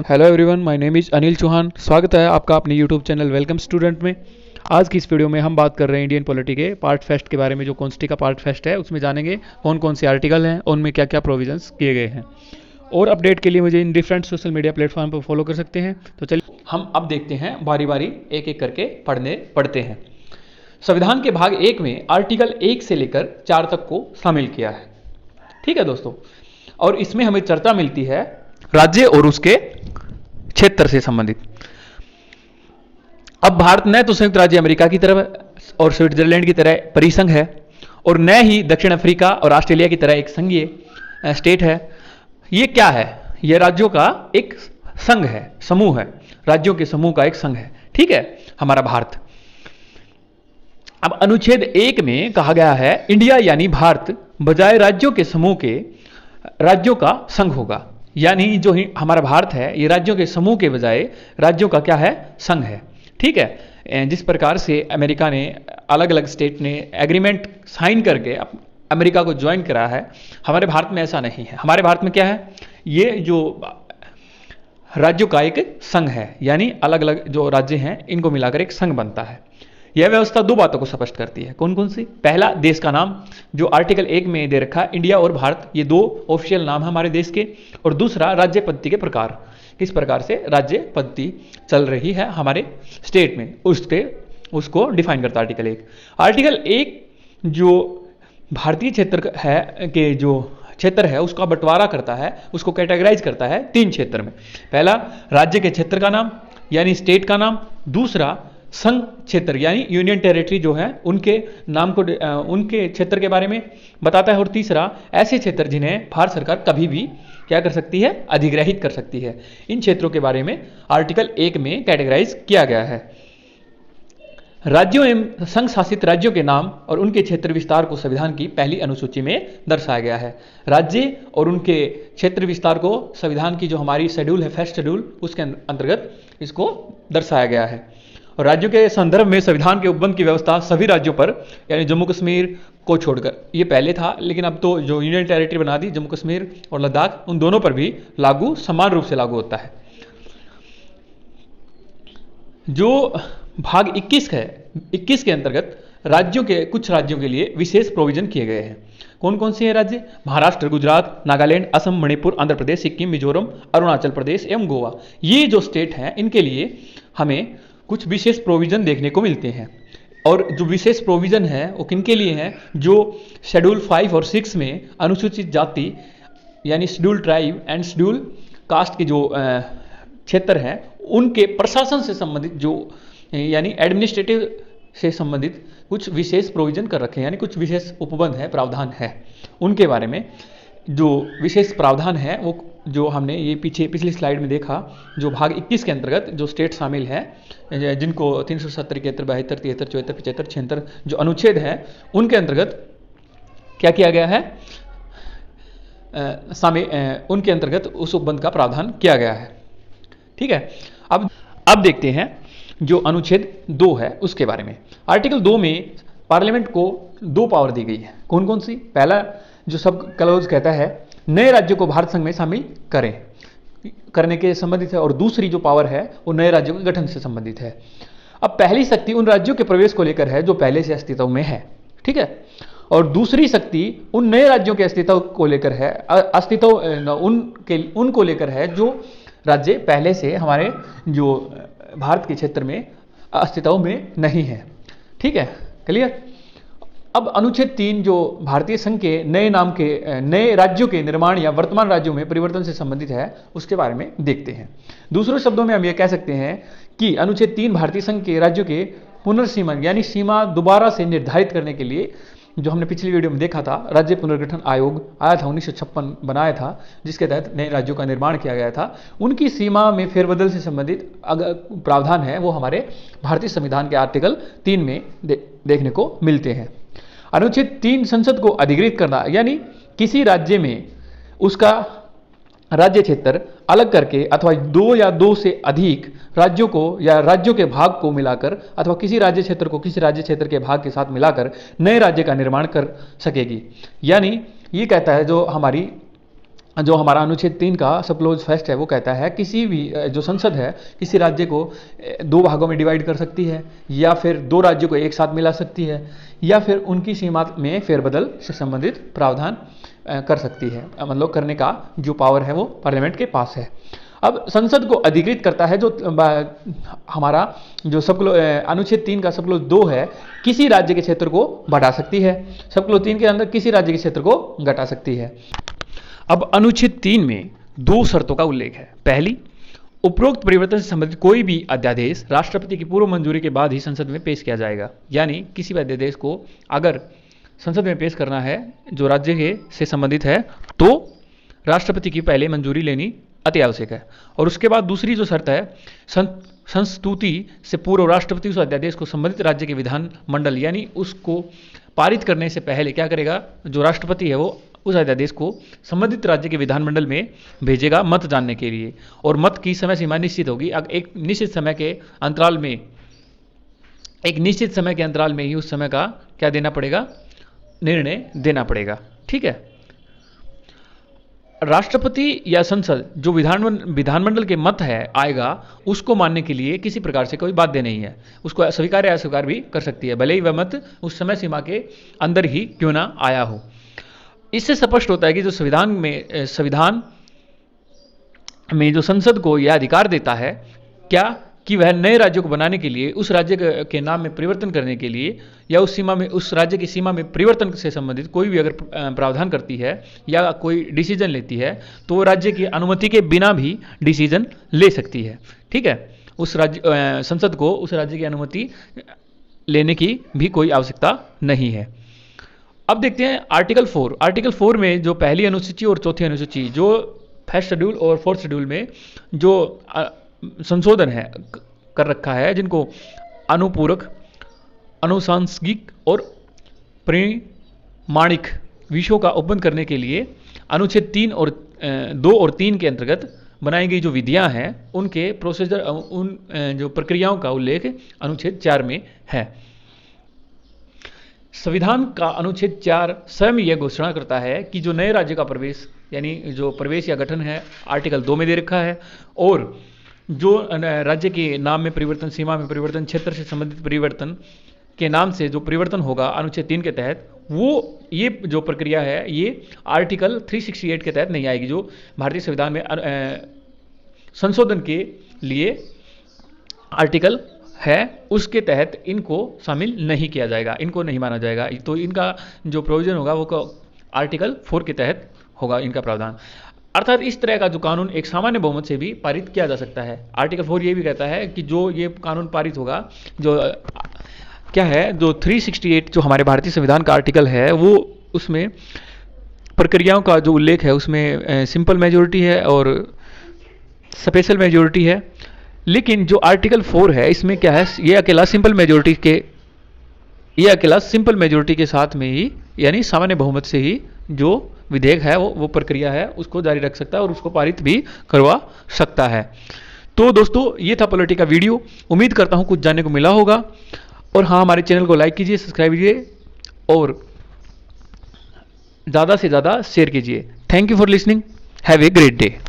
कौन। Hello everyone, my name is Anil Chauhan. स्वागत है आपका अपने यूट्यूब चैनल वेलकम स्टूडेंट में। आज की इस वीडियो में हम बात कर रहे हैं इंडियन पॉलिटी के पार्ट फेस्ट के बारे में। जो कॉन्स्टी का पार्ट फेस्ट है उसमें जानेंगे कौन कौन से आर्टिकल हैं, उनमें क्या क्या प्रोविजंस किए गए हैं। और अपडेट के लिए मुझे in different social media platform पर फॉलो कर सकते हैं। तो चलिए हम अब देखते हैं, बारी बारी एक एक करके पढ़ते हैं। संविधान के भाग 1 में आर्टिकल 1 से लेकर 4 तक को शामिल किया है। ठीक है दोस्तों, और इसमें हमें चर्चा मिलती है राज्य और उसके क्षेत्र से संबंधित। अब भारत न तो संयुक्त राज्य अमेरिका की तरह और स्विट्जरलैंड की तरह परिसंघ है, और न ही दक्षिण अफ्रीका और ऑस्ट्रेलिया की तरह एक संघीय स्टेट है। ये क्या है? यह राज्यों का एक संघ है, समूह है, राज्यों के समूह का एक संघ है। ठीक है, हमारा भारत। अब अनुच्छेद 1 में कहा गया है इंडिया यानी भारत बजाय राज्यों के समूह के राज्यों का संघ होगा। यानी जो हमारा भारत है ये राज्यों के समूह के बजाय राज्यों का क्या है? संघ है। ठीक है, जिस प्रकार से अमेरिका ने अलग अलग स्टेट ने एग्रीमेंट साइन करके अमेरिका को ज्वाइन करा है, हमारे भारत में ऐसा नहीं है। हमारे भारत में क्या है? ये जो राज्यों का एक संघ है, यानी अलग अलग जो राज्य हैं इनको मिलाकर एक संघ बनता है। यह व्यवस्था दो बातों को स्पष्ट करती है। कौन कौन सी? पहला, देश का नाम जो आर्टिकल 1 में दे रखा है, इंडिया और भारत, ये दो ऑफिशियल नाम है हमारे देश के। और दूसरा, राज्य पद्धति के प्रकार, किस प्रकार से राज्य पद्धति चल रही है हमारे स्टेट में, उसको डिफाइन करता है आर्टिकल 1। आर्टिकल 1 जो भारतीय क्षेत्र है के जो क्षेत्र है उसका बंटवारा करता है, उसको कैटेगराइज करता है 3 क्षेत्र में। पहला, राज्य के क्षेत्र का नाम यानी स्टेट का नाम। दूसरा, संघ क्षेत्र यानी यूनियन टेरिटरी जो है उनके नाम को, उनके क्षेत्र के बारे में बताता है। और तीसरा, ऐसे क्षेत्र जिन्हें भारत सरकार कभी भी क्या कर सकती है? अधिग्रहित कर सकती है। इन क्षेत्रों के बारे में आर्टिकल 1 में कैटेगराइज किया गया है। राज्यों एवं संघ शासित राज्यों के नाम और उनके क्षेत्र विस्तार को संविधान की पहली अनुसूची में दर्शाया गया है। राज्य और उनके क्षेत्र विस्तार को संविधान की जो हमारी शेड्यूल है, फर्स्ट शेड्यूल, उसके अंतर्गत इसको दर्शाया गया है। और राज्यों के संदर्भ में संविधान के उपबंध की व्यवस्था सभी राज्यों पर, यानी जम्मू कश्मीर को छोड़कर, ये पहले था लेकिन अब तो जो यूनियन टेरिटरी बना दी, जम्मू कश्मीर और लद्दाख, उन दोनों पर भी लागू, समान रूप से लागू होता है। जो भाग 21 है, 21 के अंतर्गत राज्यों के, कुछ राज्यों के लिए विशेष प्रोविजन किए गए हैं। कौन कौन से हैं राज्य? महाराष्ट्र, गुजरात, नागालैंड, असम, मणिपुर, आंध्र प्रदेश, सिक्किम, मिजोरम, अरुणाचल प्रदेश एवं गोवा। ये जो स्टेट हैं इनके लिए हमें कुछ विशेष प्रोविजन देखने को मिलते हैं। और जो विशेष प्रोविजन है वो किनके लिए हैं? जो शेड्यूल 5 और 6 में अनुसूचित जाति यानी schedule tribe and schedule caste के जो क्षेत्र हैं उनके प्रशासन से संबंधित, जो यानी एडमिनिस्ट्रेटिव से संबंधित कुछ विशेष प्रोविजन कर रखे हैं, यानी कुछ विशेष उपबंध है, प्रावधान है। उनके बारे में जो विशेष प्रावधान है वो जो हमने ये पिछली स्लाइड में देखा, जो भाग 21 के अंतर्गत जो स्टेट शामिल है, जिनको 370, 71, 72, 73, 74, 75, 76 जो अनुच्छेद है उनके अंतर्गत क्या किया गया है? उनके अंतर्गत उस उपबंध का प्रावधान किया गया है। ठीक है, अब देखते हैं जो अनुच्छेद 2 है उसके बारे में। आर्टिकल 2 में पार्लियामेंट को 2 पावर दी गई है। कौन कौन सी? पहला जो सब क्लॉज कहता है नए राज्यों को भारत संघ में शामिल करने के संबंधित है, और दूसरी जो पावर है वो नए राज्यों के गठन से संबंधित है। अब पहली शक्ति उन राज्यों के प्रवेश को लेकर है जो पहले से अस्तित्व में है। ठीक है, और दूसरी शक्ति उन नए राज्यों के अस्तित्व को लेकर है, उनको लेकर है जो राज्य पहले से हमारे जो भारत के क्षेत्र में अस्तित्व में नहीं है। ठीक है, क्लियर। अब अनुच्छेद 3 जो भारतीय संघ के नए नाम के नए राज्यों के निर्माण या वर्तमान राज्यों में परिवर्तन से संबंधित है, उसके बारे में देखते हैं। दूसरे शब्दों में हम ये कह सकते हैं कि अनुच्छेद 3 भारतीय संघ के राज्यों के पुनर्सीमन यानी सीमा दोबारा से निर्धारित करने के लिए, जो हमने पिछली वीडियो में देखा था, राज्य पुनर्गठन आयोग आया था 1956 बनाया था, जिसके तहत नए राज्यों का निर्माण किया गया था। उनकी सीमा में फेरबदल से संबंधित प्रावधान है वो हमारे भारतीय संविधान के आर्टिकल 3 में देखने को मिलते हैं। अनुच्छेद 3 संसद को अधिकृत करना, यानी किसी राज्य में उसका राज्य क्षेत्र अलग करके अथवा 2 या 2 से अधिक राज्यों को या राज्यों के भाग को मिलाकर अथवा किसी राज्य क्षेत्र को किसी राज्य क्षेत्र के भाग के साथ मिलाकर नए राज्य का निर्माण कर सकेगी। यानी ये कहता है जो हमारी जो हमारा अनुच्छेद 3 का सब क्लोज फर्स्ट है वो कहता है किसी भी जो संसद है किसी राज्य को दो भागों में डिवाइड कर सकती है, या फिर दो राज्यों को एक साथ मिला सकती है, या फिर उनकी सीमा में फेरबदल से संबंधित प्रावधान कर सकती है। मतलब करने का जो पावर है वो पार्लियामेंट के पास है। अब संसद को अधिकृत करता है जो हमारा जो सब अनुच्छेद 3 का सब क्लोज 2 है, किसी राज्य के क्षेत्र को बढ़ा सकती है, सब क्लोज 3 के अंदर किसी राज्य के क्षेत्र को घटा सकती है। अब अनुच्छेद 3 में दो शर्तों का उल्लेख है। पहली, उपरोक्त परिवर्तन से संबंधित कोई भी अध्यादेश राष्ट्रपति की पूर्व मंजूरी के बाद ही संसद में पेश किया जाएगा। यानी किसी भी अध्यादेश को अगर संसद में पेश करना है जो राज्य के से संबंधित है तो राष्ट्रपति की पहले मंजूरी लेनी अति आवश्यक है। और उसके बाद दूसरी जो शर्त है, संस्तुति से पूर्व राष्ट्रपति उस अध्यादेश को संबंधित राज्य के विधानमंडल यानी उसको पारित करने से पहले क्या करेगा, जो राष्ट्रपति है वो उस अध्यादेश को संबंधित राज्य के विधानमंडल में भेजेगा मत जानने के लिए। और मत की समय सीमा निश्चित होगी। एक निश्चित समय के अंतराल में ही उस समय का क्या देना पड़ेगा, निर्णय देना पड़ेगा। ठीक है। राष्ट्रपति या संसद जो विधानमंडल के मत है आएगा उसको मानने के लिए किसी प्रकार से कोई बाध्य नहीं है, उसको स्वीकार या अस्वीकार भी कर सकती है, भले ही वह मत उस समय सीमा के अंदर ही क्यों ना आया हो। इससे स्पष्ट होता है कि जो संविधान में जो संसद को यह अधिकार देता है क्या कि वह नए राज्यों को बनाने के लिए, उस राज्य के नाम में परिवर्तन करने के लिए, या उस राज्य की सीमा में परिवर्तन से संबंधित कोई भी अगर प्रावधान करती है या कोई डिसीजन लेती है तो वो राज्य की अनुमति के बिना भी डिसीजन ले सकती है। ठीक है। उस राज्य संसद को उस राज्य की अनुमति लेने की भी कोई आवश्यकता नहीं है। अब देखते हैं आर्टिकल 4। आर्टिकल 4 में जो पहली अनुसूची और चौथी अनुसूची, जो फर्स्ट शेड्यूल और फोर्थ शेड्यूल में जो संशोधन है कर रखा है, जिनको अनुपूरक, अनुसांगिक और परिमाणिक विषयों का उपबंध करने के लिए अनुच्छेद 2 और 3 के अंतर्गत बनाई गई जो विधियां हैं उनके प्रोसीजर, उन जो प्रक्रियाओं का उल्लेख अनुच्छेद 4 में है। संविधान का अनुच्छेद 4 स्वयं यह घोषणा करता है कि जो नए राज्य का प्रवेश यानी जो प्रवेश या गठन है आर्टिकल 2 में दे रखा है, और जो राज्य के नाम में परिवर्तन, सीमा में परिवर्तन, क्षेत्र से संबंधित परिवर्तन के नाम से जो परिवर्तन होगा अनुच्छेद 3 के तहत, वो ये जो प्रक्रिया है ये आर्टिकल 368 के तहत नहीं आएगी, जो भारतीय संविधान में संशोधन के लिए आर्टिकल है उसके तहत इनको शामिल नहीं किया जाएगा, इनको नहीं माना जाएगा। तो इनका जो प्रोविजन होगा वो आर्टिकल 4 के तहत होगा इनका प्रावधान। अर्थात इस तरह का जो कानून एक सामान्य बहुमत से भी पारित किया जा सकता है। आर्टिकल 4 ये भी कहता है कि जो ये कानून पारित होगा, जो क्या है, जो 368 जो हमारे भारतीय संविधान का आर्टिकल है वो उसमें प्रक्रियाओं का जो उल्लेख है उसमें सिंपल मेजोरिटी है और स्पेशल मेजोरिटी है। लेकिन जो आर्टिकल 4 है इसमें क्या है, ये अकेला सिंपल मेजोरिटी के साथ में ही यानी सामान्य बहुमत से ही जो विधेयक है वो प्रक्रिया है उसको जारी रख सकता है और उसको पारित भी करवा सकता है। तो दोस्तों ये था पॉलिटी का वीडियो, उम्मीद करता हूँ कुछ जानने को मिला होगा। और हाँ, हमारे चैनल को लाइक कीजिए, सब्सक्राइब कीजिए और ज़्यादा से ज़्यादा शेयर कीजिए। Thank you for listening, have a great day.